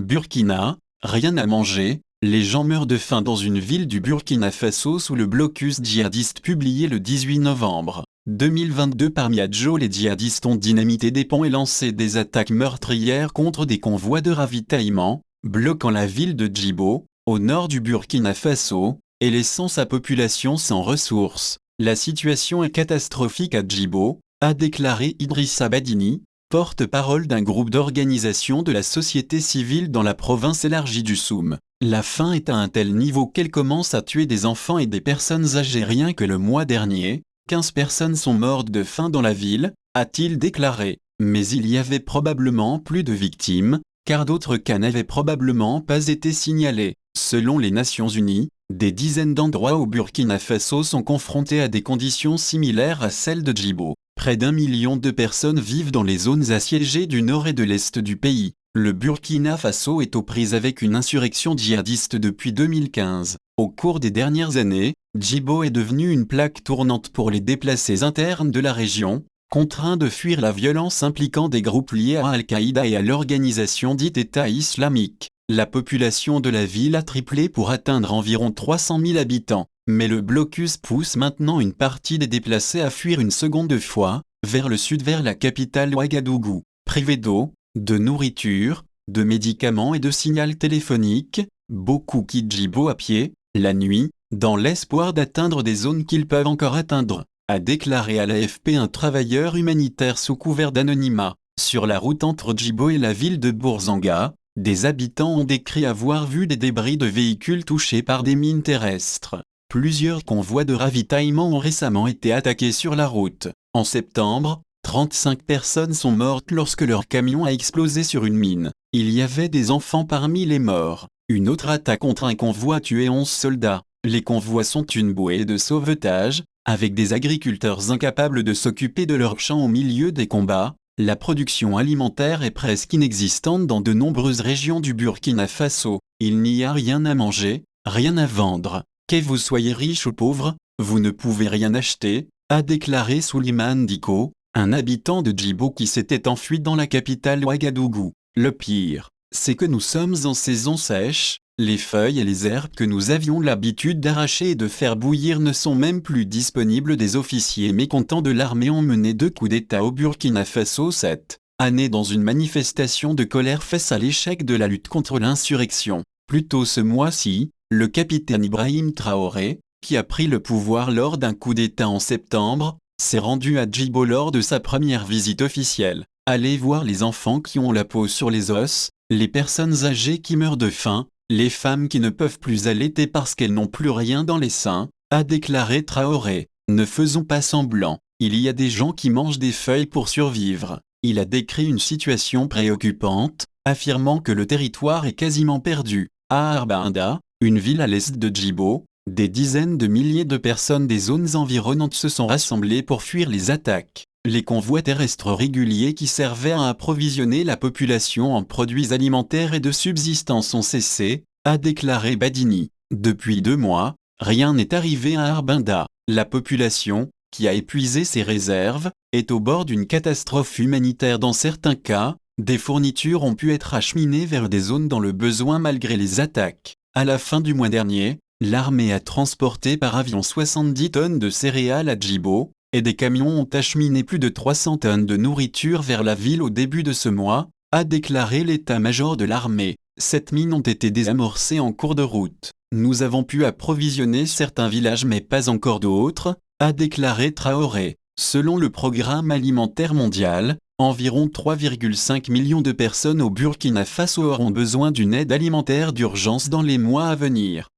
Burkina, rien à manger, les gens meurent de faim dans une ville du Burkina Faso sous le blocus djihadiste publié le 18 novembre 2022 par Miadjo. Les djihadistes ont dynamité des ponts et lancé des attaques meurtrières contre des convois de ravitaillement, bloquant la ville de Djibo, au nord du Burkina Faso, et laissant sa population sans ressources. La situation est catastrophique à Djibo, a déclaré Idrissa Badini, porte-parole d'un groupe d'organisation de la société civile dans la province élargie du Soum. La faim est à un tel niveau qu'elle commence à tuer des enfants et des personnes âgées. Rien que le mois dernier, 15 personnes sont mortes de faim dans la ville, a-t-il déclaré. Mais il y avait probablement plus de victimes, car d'autres cas n'avaient probablement pas été signalés. Selon les Nations Unies, des dizaines d'endroits au Burkina Faso sont confrontés à des conditions similaires à celles de Djibo. Près d'1 million de personnes vivent dans les zones assiégées du nord et de l'est du pays. Le Burkina Faso est aux prises avec une insurrection djihadiste depuis 2015. Au cours des dernières années, Djibo est devenu une plaque tournante pour les déplacés internes de la région, contraints de fuir la violence impliquant des groupes liés à Al-Qaïda et à l'organisation dite État islamique. La population de la ville a triplé pour atteindre environ 300 000 habitants. Mais le blocus pousse maintenant une partie des déplacés à fuir une seconde fois, vers le sud vers la capitale Ouagadougou. Privés d'eau, de nourriture, de médicaments et de signal téléphonique, beaucoup quittent Djibo à pied, la nuit, dans l'espoir d'atteindre des zones qu'ils peuvent encore atteindre, a déclaré à l'AFP un travailleur humanitaire sous couvert d'anonymat. Sur la route entre Djibo et la ville de Bourzanga, des habitants ont décrit avoir vu des débris de véhicules touchés par des mines terrestres. Plusieurs convois de ravitaillement ont récemment été attaqués sur la route. En septembre, 35 personnes sont mortes lorsque leur camion a explosé sur une mine. Il y avait des enfants parmi les morts. Une autre attaque contre un convoi a tué 11 soldats. Les convois sont une bouée de sauvetage, avec des agriculteurs incapables de s'occuper de leurs champs au milieu des combats. La production alimentaire est presque inexistante dans de nombreuses régions du Burkina Faso. Il n'y a rien à manger, rien à vendre. Que vous soyez riche ou pauvre, vous ne pouvez rien acheter, a déclaré Souleymane Diko, un habitant de Djibo qui s'était enfui dans la capitale Ouagadougou. Le pire, c'est que nous sommes en saison sèche, les feuilles et les herbes que nous avions l'habitude d'arracher et de faire bouillir ne sont même plus disponibles. Des officiers mécontents de l'armée ont mené 2 coups d'État au Burkina Faso cette année dans une manifestation de colère face à l'échec de la lutte contre l'insurrection. Plus tôt ce mois-ci, le capitaine Ibrahim Traoré, qui a pris le pouvoir lors d'un coup d'État en septembre, s'est rendu à Djibo lors de sa première visite officielle. Allez voir les enfants qui ont la peau sur les os, les personnes âgées qui meurent de faim, les femmes qui ne peuvent plus allaiter parce qu'elles n'ont plus rien dans les seins, a déclaré Traoré. Ne faisons pas semblant, il y a des gens qui mangent des feuilles pour survivre. Il a décrit une situation préoccupante, affirmant que le territoire est quasiment perdu. À Arbinda, une ville à l'est de Djibo, des dizaines de milliers de personnes des zones environnantes se sont rassemblées pour fuir les attaques. Les convois terrestres réguliers qui servaient à approvisionner la population en produits alimentaires et de subsistance ont cessé, a déclaré Badini. Depuis 2 mois, rien n'est arrivé à Arbinda. La population, qui a épuisé ses réserves, est au bord d'une catastrophe humanitaire. Dans certains cas, des fournitures ont pu être acheminées vers des zones dans le besoin malgré les attaques. À la fin du mois dernier, l'armée a transporté par avion 70 tonnes de céréales à Djibo, et des camions ont acheminé plus de 300 tonnes de nourriture vers la ville au début de ce mois, a déclaré l'état-major de l'armée. 7 mines ont été désamorcées en cours de route. Nous avons pu approvisionner certains villages mais pas encore d'autres, a déclaré Traoré. Selon le Programme alimentaire mondial, environ 3,5 millions de personnes au Burkina Faso auront besoin d'une aide alimentaire d'urgence dans les mois à venir.